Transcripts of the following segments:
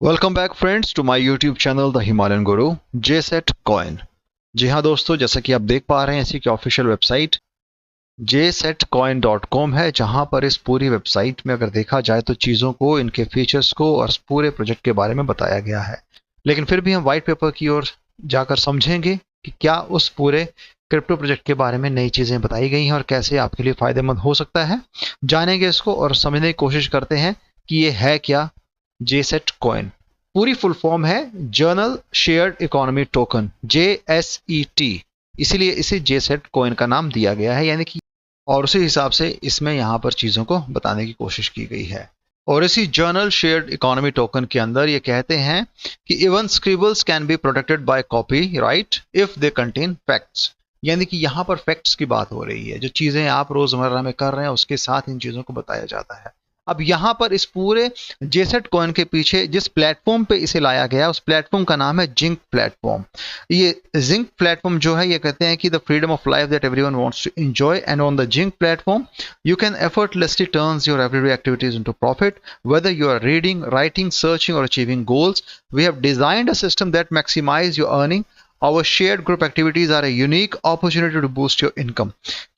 Welcome back friends to my YouTube channel the Himalayan guru जेसेट coin. जी हाँ दोस्तों, जैसा कि आप देख पा रहे हैं इसी की ऑफिशियल वेबसाइट jsetcoin.com है, जहां पर इस पूरी वेबसाइट में अगर देखा जाए तो चीज़ों को, इनके फीचर्स को और इस पूरे प्रोजेक्ट के बारे में बताया गया है। लेकिन फिर भी हम व्हाइट पेपर की ओर जाकर समझेंगे कि क्या उस पूरे क्रिप्टो प्रोजेक्ट के बारे में नई चीज़ें बताई गई हैं और कैसे आपके लिए फ़ायदेमंद हो सकता है। जानेंगे इसको और समझने की कोशिश करते हैं कि ये है क्या जेसेट कॉइन। पूरी फुल फॉर्म है journal shared economy token, JSET। इसीलिए इसे जेसेट कॉइन का नाम दिया गया है, यानी कि और उसी हिसाब से इसमें यहाँ पर चीज़ों को बताने की कोशिश की गई है। और इसी जर्नल शेयर्ड इकोनॉमी टोकन के अंदर ये कहते हैं कि even scribbles can be protected by copyright if they contain facts. यानी कि यहाँ पर फैक्ट्स की बात हो रही है, जो चीज़ें आप रोजमर्रा में कर रहे हैं उसके साथ इन चीज़ों को बताया जाता है। अब यहाँ पर इस पूरे जेसेट कॉइन के पीछे जिस प्लेटफॉर्म पे इसे लाया गया उस प्लेटफॉर्म का नाम है जिंक प्लेटफॉर्म। ये जिंक प्लेटफॉर्म जो है, ये कहते हैं कि the freedom of life that everyone wants to enjoy, and on the Zink platform you can effortlessly turn your everyday activities into profit, whether you are reading, writing, searching, or achieving goals. We have designed a system that maximizes your earning. Our shared group activities are a unique opportunity to boost your income.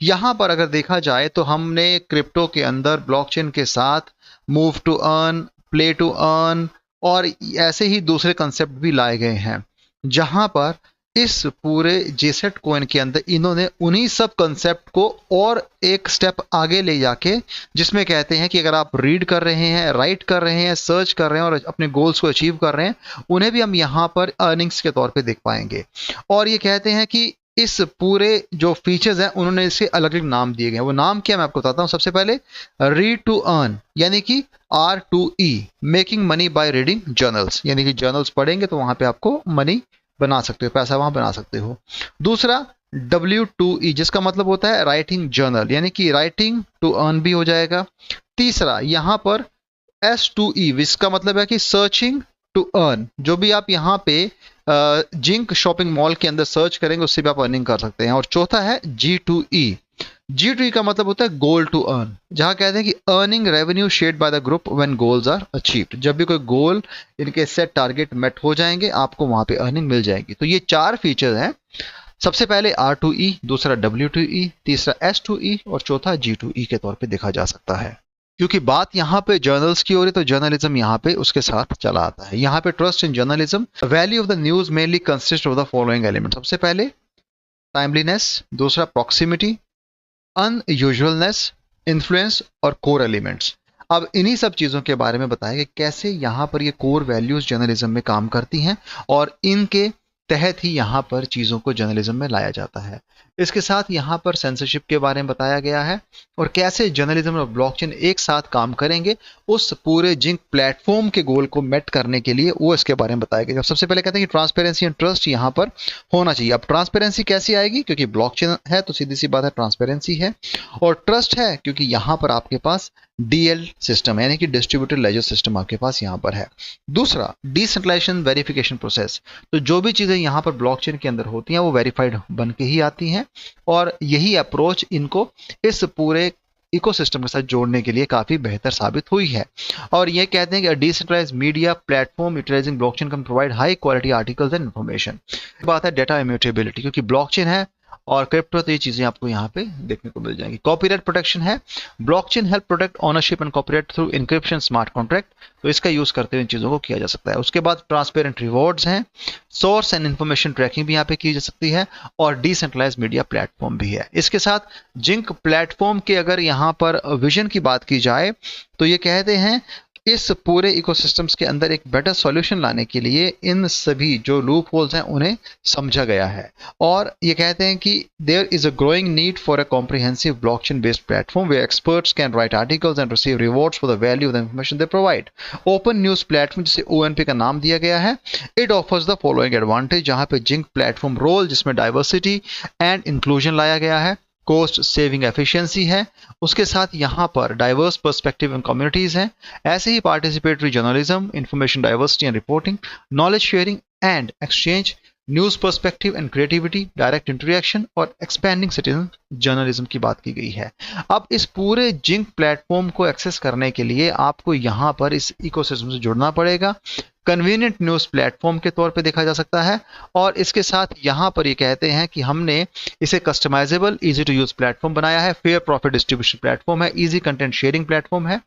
यहाँ पर अगर देखा जाए तो हमने crypto के अंदर blockchain के साथ move to earn, play to earn और ऐसे ही दूसरे कंसेप्ट भी लाए गए हैं, जहां पर इस पूरे जेसेट कॉइन के अंदर इन्होंने उन्हीं सब कंसेप्ट को और एक स्टेप आगे ले जाके, जिसमें कहते हैं कि अगर आप रीड कर रहे हैं, राइट कर रहे हैं, सर्च कर रहे हैं और अपने गोल्स को अचीव कर रहे हैं, उन्हें भी हम यहाँ पर अर्निंग्स के तौर पे देख पाएंगे। और ये कहते हैं कि इस पूरे जो फीचर्स हैं उन्होंने इसे अलग अलग नाम दिए गए हैं। वो नाम क्या मैं आपको बताता हूँ। सबसे पहले रीड टू अर्न, यानी कि R2E, making money by reading journals, यानी कि जर्नल्स पढ़ेंगे तो वहां पे आपको मनी बना सकते हो, पैसा वहां बना सकते हो। दूसरा W2E, जिसका मतलब होता है राइटिंग जर्नल, यानी कि राइटिंग टू अर्न भी हो जाएगा। तीसरा यहाँ पर S2E, जिसका मतलब है कि सर्चिंग टू अर्न, जो भी आप यहाँ पे जिंक शॉपिंग मॉल के अंदर सर्च करेंगे उससे भी आप अर्निंग कर सकते हैं। और चौथा है G2E का मतलब होता है गोल टू अर्न, जहां कहते हैं कि earning revenue shared by the group when goals are achieved. जब भी कोई गोल, इनके सेट टारगेट मेट हो जाएंगे, आपको वहां पे अर्निंग मिल जाएगी। तो ये चार फीचर हैं। सबसे पहले R2E, दूसरा W2E, तीसरा S2E और चौथा G2E के तौर पे देखा जा सकता है। क्योंकि बात यहाँ पे जर्नल्स की हो रही, तो जर्नलिज्म यहाँ पे उसके साथ चला आता है। यहाँ पे trust in journalism, value of the news mainly consist of the following element. सबसे पहले टाइमलीनेस, दूसरा प्रॉक्सिमिटी, अनयूजुअलनेस, इन्फ्लुएंस और कोर एलिमेंट्स। अब इन्हीं सब चीज़ों के बारे में बताया कि कैसे यहाँ पर ये कोर वैल्यूज जर्नलिज्म में काम करती हैं और इनके तहत ही यहाँ पर चीज़ों को जर्नलिज्म में लाया जाता है। इसके साथ यहाँ पर सेंसरशिप के बारे में बताया गया है और कैसे जर्नलिज्म और ब्लॉकचेन एक साथ काम करेंगे उस पूरे जिंक प्लेटफॉर्म के गोल को मेट करने के लिए, वो इसके बारे में बताया गया। सबसे पहले कहते हैं कि ट्रांसपेरेंसी एंड ट्रस्ट यहाँ पर होना चाहिए। अब ट्रांसपेरेंसी कैसी आएगी, क्योंकि ब्लॉकचेन है तो सीधी सी बात है ट्रांसपेरेंसी है, और ट्रस्ट है क्योंकि यहाँ पर आपके पास DL सिस्टम यानी कि डिस्ट्रीब्यूटेड लेजर सिस्टम आपके पास यहाँ पर है। दूसरा डिसेंट्रलाइजेशन वेरिफिकेशन प्रोसेस, तो जो भी चीज़ें यहाँ पर ब्लॉकचेन के अंदर होती हैं वो वेरीफाइड बन के ही आती हैं, और यही अप्रोच इनको इस पूरे इकोसिस्टम के साथ जोड़ने के लिए काफी बेहतर साबित हुई है। और ये कहते हैं कि decentralized media platform utilizing blockchain can provide high quality articles and information. बात है डेटा इम्यूटेबिलिटी, क्योंकि ब्लॉकचेन है और क्रिप्टो, तो ये चीजें आपको यहाँ पे देखने को मिल जाएंगी। कॉपीराइट प्रोटेक्शन है, blockchain help protect ownership and copyright through encryption smart contract, तो इसका यूज करते हुए इन चीजों को किया जा सकता है। उसके बाद ट्रांसपेरेंट रिवॉर्ड्स हैं, सोर्स एंड इन्फॉर्मेशन ट्रैकिंग भी यहाँ पे की जा सकती है, और डिसेंट्रलाइज्ड मीडिया प्लेटफॉर्म भी है। इसके साथ जिंक प्लेटफॉर्म के अगर यहाँ पर विजन की बात की जाए तो ये कहते हैं इस पूरे इकोसिस्टम्स के अंदर एक बेटर सॉल्यूशन लाने के लिए इन सभी जो लूप होल्स हैं उन्हें समझा गया है। और ये कहते हैं कि there is a growing need for a comprehensive blockchain based platform where experts can write articles and receive rewards for the value of the information they provide. Open news platform, जिसे ONP का नाम दिया गया है, it offers the following advantage, जहां पे Zink platform role जिसमें diversity and inclusion लाया गया है, कोस्ट सेविंग एफिशिएंसी है, उसके साथ यहाँ पर डाइवर्स पर्सपेक्टिव एंड कम्युनिटीज हैं, ऐसे ही participatory journalism, information diversity and reporting, knowledge sharing and exchange, news perspective and creativity, direct interaction और एक्सपैंडिंग सिटीजन जर्नलिज्म की बात की गई है। अब इस पूरे जिंक प्लेटफॉर्म को एक्सेस करने के लिए आपको यहाँ पर इस इकोसिस्टम से जुड़ना पड़ेगा। कन्वीनियंट न्यूज़ प्लेटफॉर्म के तौर पे देखा जा सकता है। और इसके साथ यहाँ पर ये कहते हैं कि हमने इसे customizable easy to use platform बनाया है, फेयर प्रॉफिट डिस्ट्रीब्यूशन प्लेटफॉर्म है, इजी कंटेंट शेयरिंग प्लेटफॉर्म है।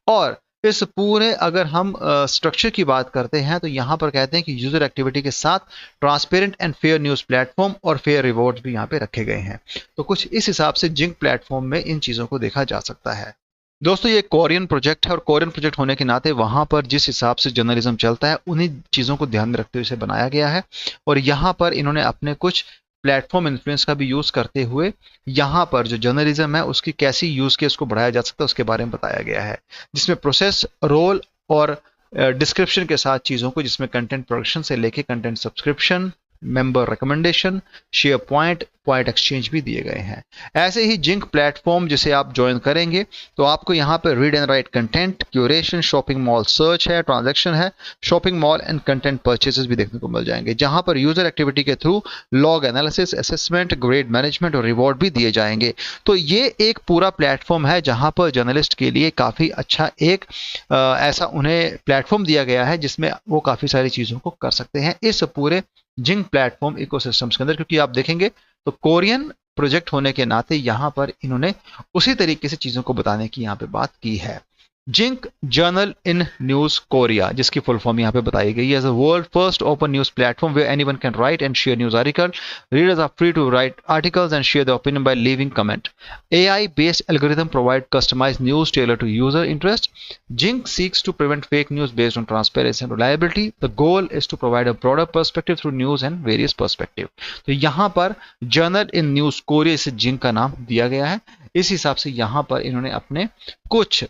और इस पूरे अगर हम स्ट्रक्चर की बात करते हैं तो यहाँ पर कहते हैं कि यूजर एक्टिविटी के साथ transparent and fair news platform और फेयर रिवॉर्ड्स भी यहाँ पे रखे गए हैं। तो कुछ इस हिसाब से जिंक प्लेटफॉर्म में इन चीज़ों को देखा जा सकता है। दोस्तों ये कोरियन प्रोजेक्ट है और कोरियन प्रोजेक्ट होने के नाते वहाँ पर जिस हिसाब से जर्नलिज्म चलता है उन्हीं चीज़ों को ध्यान में रखते हुए इसे बनाया गया है। और यहाँ पर इन्होंने अपने कुछ प्लेटफॉर्म इन्फ्लुएंस का भी यूज़ करते हुए यहाँ पर जो जर्नलिज्म है उसकी कैसी यूज़ केस को बढ़ाया जा सकता है उसके बारे में बताया गया है, जिसमें प्रोसेस, रोल और डिस्क्रिप्शन के साथ चीज़ों को, जिसमें कंटेंट प्रोडक्शन से लेके content subscription, member recommendation, share point exchange भी दिए गए हैं। ऐसे ही जिंक प्लेटफॉर्म जिसे आप ज्वाइन करेंगे तो आपको यहाँ पे read and right content, curation, shopping mall search है, ट्रांजैक्शन है, shopping mall and content purchases भी देखने को मिल जाएंगे, जहां पर यूजर एक्टिविटी के through log analysis, assessment, grade management और रिवॉर्ड भी दिए जाएंगे। तो ये एक पूरा प्लेटफॉर्म है जहां पर जर्नलिस्ट के लिए काफ़ी अच्छा एक ऐसा उन्हें प्लेटफॉर्म दिया गया है जिसमें वो काफ़ी सारी चीज़ों को कर सकते हैं इस पूरे जिंक प्लेटफॉर्म इकोसिस्टम्स के अंदर। क्योंकि आप देखेंगे तो कोरियन प्रोजेक्ट होने के नाते यहां पर इन्होंने उसी तरीके से चीजों को बताने की यहां पे बात की है। Zink journal in news Korea, जिसकी फुल फॉर्म यहाँ पे बताई गई है, as a world first open news platform where anyone can write and share news article. Readers are free to write articles and share their opinion by leaving comment. AI-based algorithm provide customized news tailored to user interest. Jink seeks to prevent fake news based on transparency and reliability. The goal is to provide a broader perspective through news and various perspective. तो यहाँ पर journal in news Korea इसे zinc का नाम दिया गया है। इस हिसाब से यहाँ पर इन्होंने अपने कुछ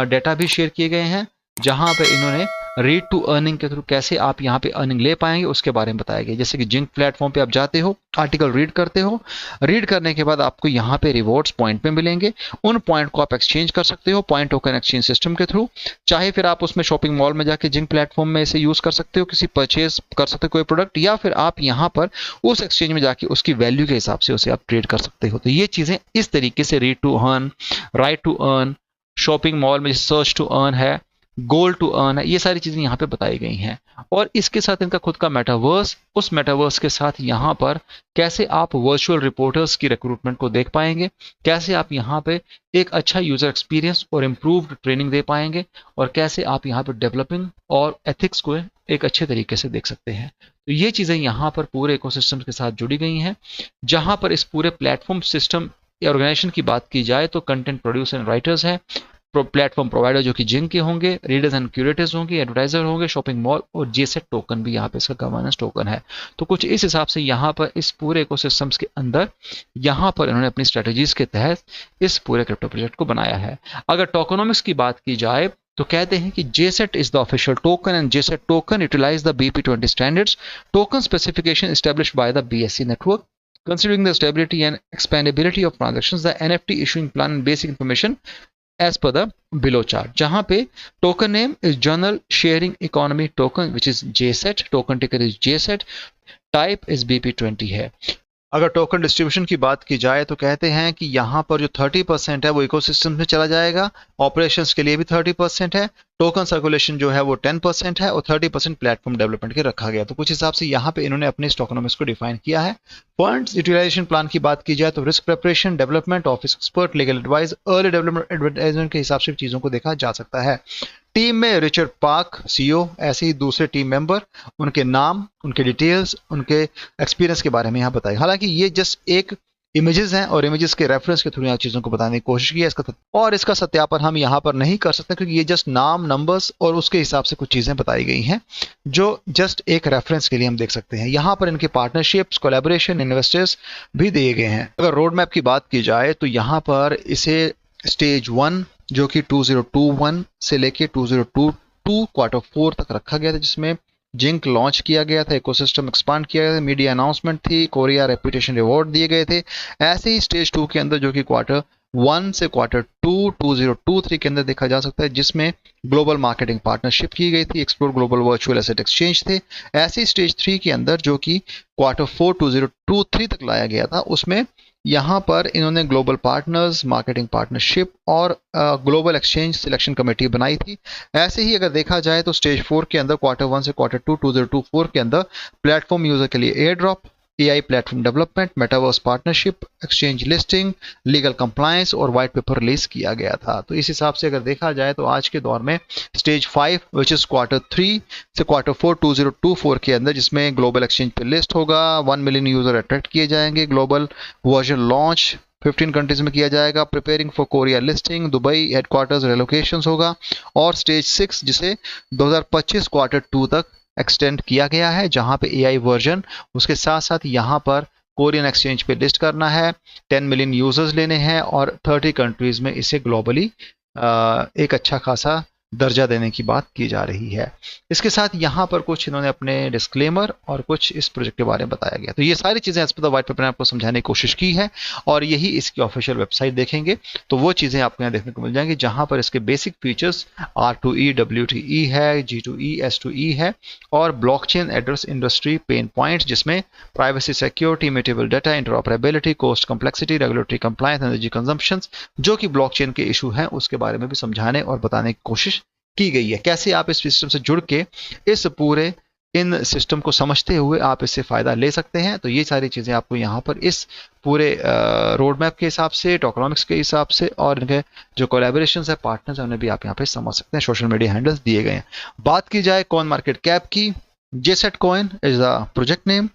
डेटा भी शेयर किए गए हैं, जहां पे इन्होंने रीड टू अर्निंग के थ्रू कैसे आप यहां पे अर्निंग ले पाएंगे उसके बारे में बताया गया। जैसे कि जिंक प्लेटफॉर्म पे आप जाते हो, आर्टिकल रीड करते हो, रीड करने के बाद आपको यहां पे रिवॉर्ड्स पॉइंट में मिलेंगे। उन पॉइंट को आप एक्सचेंज कर सकते हो पॉइंट टोकन एक्सचेंज सिस्टम के थ्रू। चाहे फिर आप उसमें शॉपिंग मॉल में जाके जिंक प्लेटफॉर्म में इसे यूज कर सकते हो, किसी परचेज कर सकते हो कोई प्रोडक्ट, या फिर आप यहाँ पर उस एक्सचेंज में जाके उसकी वैल्यू के हिसाब से उसे आप ट्रेड कर सकते हो। तो ये चीजें इस तरीके से read to earn, write to earn, shopping mall में सर्च टू अर्न है, गोल टू अर्न है, ये सारी चीजें यहाँ पे बताई गई हैं। और इसके साथ इनका खुद का मेटावर्स, उस मेटावर्स के साथ यहाँ पर कैसे आप वर्चुअल रिपोर्टर्स की रिक्रूटमेंट को देख पाएंगे, कैसे आप यहाँ पे एक अच्छा यूजर एक्सपीरियंस और इम्प्रूव्ड ट्रेनिंग दे पाएंगे, और कैसे आप यहाँ पे डेवलपिंग और एथिक्स को एक अच्छे तरीके से देख सकते हैं। तो ये चीजें यहाँ पर पूरे इकोसिस्टम के साथ जुड़ी गई हैं। जहां पर इस पूरे प्लेटफॉर्म सिस्टम ऑर्गेनाइजेशन की बात की जाए तो कंटेंट प्रोड्यूसर एंड राइटर्स हैं, प्लेटफॉर्म प्रोवाइडर जो कि जिंक के होंगे, रीडर्स एंड क्यूरेटर्स होंगे, एडवर्टाइजर होंगे, शॉपिंग मॉल, और जेसेट टोकन भी यहाँ पे इसका गवर्नेंस टोकन है। तो कुछ इस हिसाब से यहाँ पर इस पूरे इकोसिस्टम्स के अंदर यहाँ पर इन्होंने अपनी स्ट्रेटेजीज के तहत इस पूरे क्रिप्टो प्रोजेक्ट को बनाया है। अगर टोकनोमिक्स की बात की जाए तो कहते हैं कि JSET is the official token and JSET token utilize the BP20 standards. Token specification established by the BSC network. Considering the stability and expandability of transactions, the NFT issuing plan and basic information as per the below chart. जहां पे token name is Journal Sharing Economy Token, which is JSET. Token ticker is JSET. Type is BP20 है। अगर token distribution की बात की जाए तो कहते हैं कि यहाँ पर जो 30% है वो इकोसिस्टम में चला जाएगा, ऑपरेशंस के लिए भी 30% है, टोकन सर्कुलेशन जो है वो 10% है, और 30% प्लेटफॉर्म डेवलपमेंट के रखा गया। तो कुछ हिसाब से यहाँ पे इन्होंने अपने टोकनोमिक्स को डिफाइन किया है। फंड्स यूटिलाइजेशन प्लान की बात की जाए तो risk preparation, development, office expert, legal advice, early development, advertisement के हिसाब से चीज़ों को देखा जा सकता है। टीम में रिचर्ड पार्क CEO, ऐसे ही दूसरे टीम मेंबर, उनके नाम, उनके डिटेल्स, उनके एक्सपीरियंस के बारे में यहाँ बताया। हालांकि ये जस्ट एक इमेजेस हैं और इमेजेस के रेफरेंस के थ्रू यहाँ चीज़ों को बताने की कोशिश की है। इसका सत्यापन हम यहाँ पर नहीं कर सकते क्योंकि ये जस्ट नाम, नंबर्स और उसके हिसाब से कुछ चीज़ें बताई गई हैं जो जस्ट एक रेफरेंस के लिए हम देख सकते हैं। यहाँ पर इनके पार्टनरशिप्स, कोलैबोरेशन, इन्वेस्टर्स भी दिए गए हैं। अगर रोड मैप की बात की जाए तो यहाँ पर इसे स्टेज 1 जो कि 2021 से लेके 2022 Q4 तक रखा गया था, जिसमें जिंक लॉन्च किया गया था, इकोसिस्टम एक्सपांड किया गया था, मीडिया अनाउंसमेंट थी, कोरिया रेपुटेशन रिवॉर्ड दिए गए थे। ऐसे ही स्टेज 2 के अंदर जो कि Q1 से Q2 2023 के अंदर देखा जा सकता है, जिसमें ग्लोबल मार्केटिंग पार्टनरशिप की गई थी, explore global virtual asset exchange थे। ऐसे ही स्टेज 3 के अंदर जो कि Q4 2023 तक लाया गया था, उसमें यहाँ पर इन्होंने ग्लोबल पार्टनर्स, मार्केटिंग पार्टनरशिप और ग्लोबल एक्सचेंज सिलेक्शन कमेटी बनाई थी। ऐसे ही अगर देखा जाए तो स्टेज 4 के अंदर Q1 से Q2 2024 के अंदर प्लेटफॉर्म यूजर के लिए air drop, AI platform development, metaverse partnership, exchange listing, legal compliance और वाइट पेपर रिलीज किया गया था। तो इस हिसाब से अगर देखा जाए तो आज के दौर में स्टेज 5 विच इज Q3 से Q4 2024 के अंदर, जिसमें ग्लोबल एक्सचेंज पे लिस्ट होगा, 1 मिलियन यूजर अट्रैक्ट किए जाएंगे, ग्लोबल वर्जन लॉन्च 15 कंट्रीज में किया जाएगा, preparing for Korea listing, Dubai headquarters relocations होगा, और स्टेज 6 जिसे 2025 Q2 तक एक्सटेंड किया गया है, जहां पे AI वर्जन, उसके साथ साथ यहां पर कोरियन एक्सचेंज पे लिस्ट करना है, 10 मिलियन यूजर्स लेने हैं और 30 कंट्रीज में इसे ग्लोबली एक अच्छा खासा दर्जा देने की बात की जा रही है। इसके साथ यहाँ पर कुछ इन्होंने अपने डिस्क्लेमर और कुछ इस प्रोजेक्ट के बारे में बताया गया। तो ये सारी चीज़ें as per the white paper ने आपको समझाने की कोशिश की है, और यही इसकी ऑफिशियल वेबसाइट देखेंगे तो वो चीज़ें आपको यहाँ देखने को मिल जाएंगी, जहाँ पर इसके बेसिक फीचर्स R2E, WTE है, G2E, S2E है, और blockchain address industry pain points, जिसमें privacy, security, immutable data, interoperability, cost complexity, regulatory compliance, energy consumption, जो कि ब्लॉकचेन के इशू हैं, उसके बारे में भी समझाने और बताने की कोशिश की गई है। कैसे आप इस सिस्टम से जुड़ के इस पूरे इन सिस्टम को समझते हुए आप इससे फायदा ले सकते हैं। तो ये सारी चीजें आपको यहाँ पर इस पूरे रोड मैप के हिसाब से, टोकनॉमिक्स के हिसाब से, और इनके जो कोलैबोरेशंस है, पार्टनर्स है, उन्हें भी आप यहाँ पे समझ सकते हैं। सोशल मीडिया हैंडल्स दिए गए हैं। बात की जाए कॉइन मार्केट कैप की, JSET coin is the project name,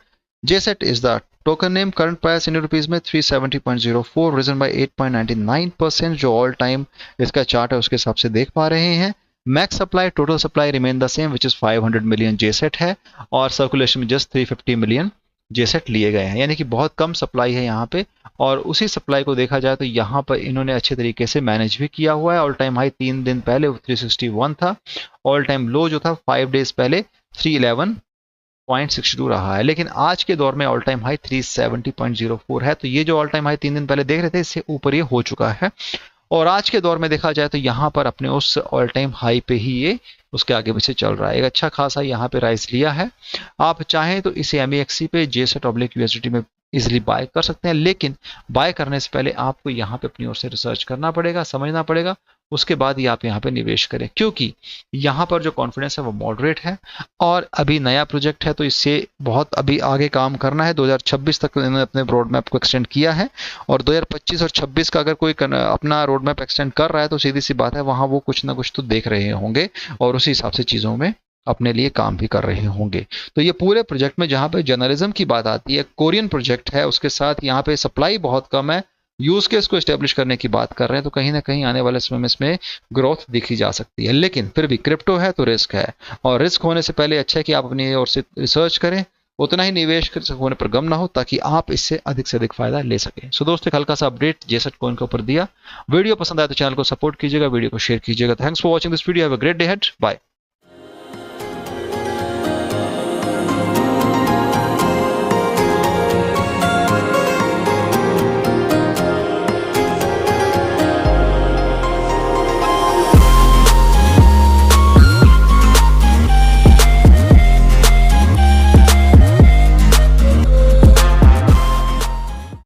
JSET is the token name, current price Indian rupees में 370.04, रिजन बाय 8.99%, जो ऑल टाइम इसका चार्ट है उसके हिसाब से देख पा रहे हैं। Max supply, total supply remain the same which is 500 million JSET है, और सर्कुलेशन में जस्ट 350 मिलियन JSET लिए गए हैं, यानी कि बहुत कम सप्लाई है यहाँ पे। और उसी सप्लाई को देखा जाए तो यहाँ पर इन्होंने अच्छे तरीके से मैनेज भी किया हुआ है। ऑल टाइम हाई 3 दिन पहले 361 था, ऑल टाइम लो जो था 5 डेज पहले 311.62 रहा है, लेकिन आज के दौर में ऑल टाइम हाई 370.04 है। तो ये जो ऑल टाइम हाई 3 दिन पहले देख रहे थे, इससे ऊपर ये हो चुका है, और आज के दौर में देखा जाए तो यहाँ पर अपने उस ऑल टाइम हाई पे ही ये उसके आगे पीछे चल रहा है। एक अच्छा खासा यहाँ पे राइज लिया है। आप चाहें तो इसे MEXC पे JSET/USDT में इजिली बाय कर सकते हैं, लेकिन बाय करने से पहले आपको यहाँ पे अपनी ओर से रिसर्च करना पड़ेगा, समझना पड़ेगा, उसके बाद ही आप यहाँ पे निवेश करें, क्योंकि यहाँ पर जो कॉन्फिडेंस है वो मॉडरेट है, और अभी नया प्रोजेक्ट है तो इससे बहुत अभी आगे काम करना है। 2026 तक इन्होंने अपने रोड मैप को एक्सटेंड किया है, और 2025 और 26 का अगर कोई अपना रोड मैप एक्सटेंड कर रहा है तो सीधी सी बात है वहाँ वो कुछ ना कुछ तो देख रहे होंगे, और उसी हिसाब से चीज़ों में अपने लिए काम भी कर रहे होंगे। तो ये पूरे प्रोजेक्ट में जहाँ पे जर्नलिज्म की बात आती है, कोरियन प्रोजेक्ट है, उसके साथ यहाँ पे सप्लाई बहुत कम है, यूज केस को एस्टेब्लिश करने की बात कर रहे हैं, तो कहीं ना कहीं आने वाले समय में इसमें ग्रोथ दिखी जा सकती है। लेकिन फिर भी क्रिप्टो है तो रिस्क है, और रिस्क होने से पहले अच्छा है कि आप अपनी ओर से रिसर्च करें, उतना ही निवेश होने पर गम ना हो, ताकि आप इससे अधिक फायदा ले सकें। सो दोस्तों, एक हल्का सा अपडेट JSET कॉइन के ऊपर दिया। वीडियो पसंद आया तो चैनल को सपोर्ट कीजिएगा, वीडियो को शेयर कीजिएगा। Thanks for watching this video, have a great day ahead, bye.